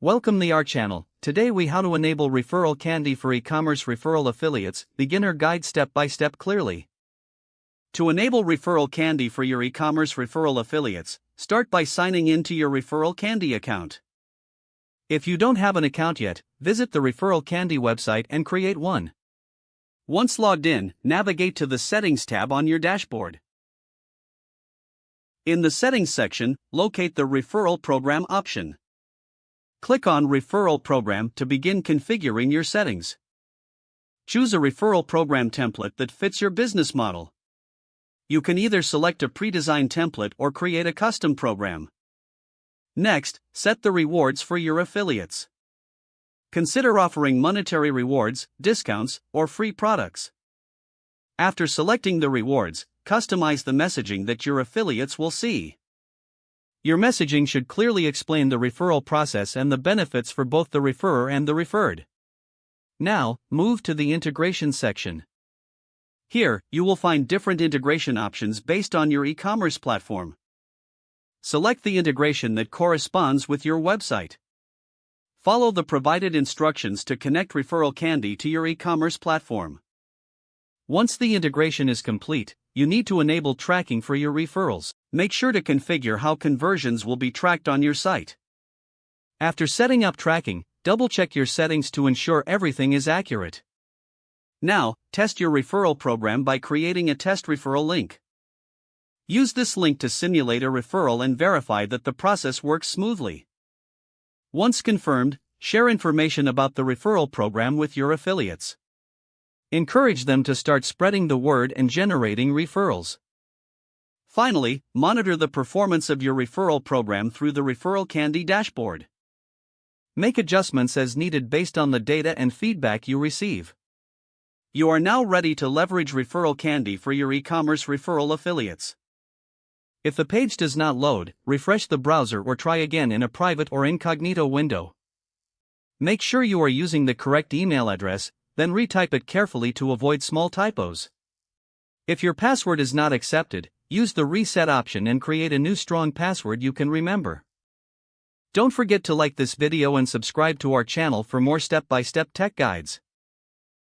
Welcome to our channel. Today we how to enable ReferralCandy for e-commerce referral affiliates, beginner guide step by step clearly. To enable ReferralCandy for your e-commerce referral affiliates, start by signing in to your ReferralCandy account. If you don't have an account yet, visit the ReferralCandy website and create one. Once logged in, navigate to the Settings tab on your dashboard. In the Settings section, locate the Referral Program option. Click on Referral Program to begin configuring your settings. Choose a referral program template that fits your business model. You can either select a pre-designed template or create a custom program. Next, set the rewards for your affiliates. Consider offering monetary rewards, discounts, or free products. After selecting the rewards, customize the messaging that your affiliates will see. Your messaging should clearly explain the referral process and the benefits for both the referrer and the referred. Now, move to the integration section. Here, you will find different integration options based on your e-commerce platform. Select the integration that corresponds with your website. Follow the provided instructions to connect ReferralCandy to your e-commerce platform. Once the integration is complete, you need to enable tracking for your referrals. Make sure to configure how conversions will be tracked on your site. After setting up tracking, double-check your settings to ensure everything is accurate. Now, test your referral program by creating a test referral link. Use this link to simulate a referral and verify that the process works smoothly. Once confirmed, share information about the referral program with your affiliates. Encourage them to start spreading the word and generating referrals. Finally, monitor the performance of your referral program through the ReferralCandy dashboard. Make adjustments as needed based on the data and feedback you receive. You are now ready to leverage ReferralCandy for your e-commerce referral affiliates. If the page does not load, refresh the browser or try again in a private or incognito window. Make sure you are using the correct email address, then retype it carefully to avoid small typos. If your password is not accepted, use the reset option and create a new strong password you can remember. Don't forget to like this video and subscribe to our channel for more step-by-step tech guides.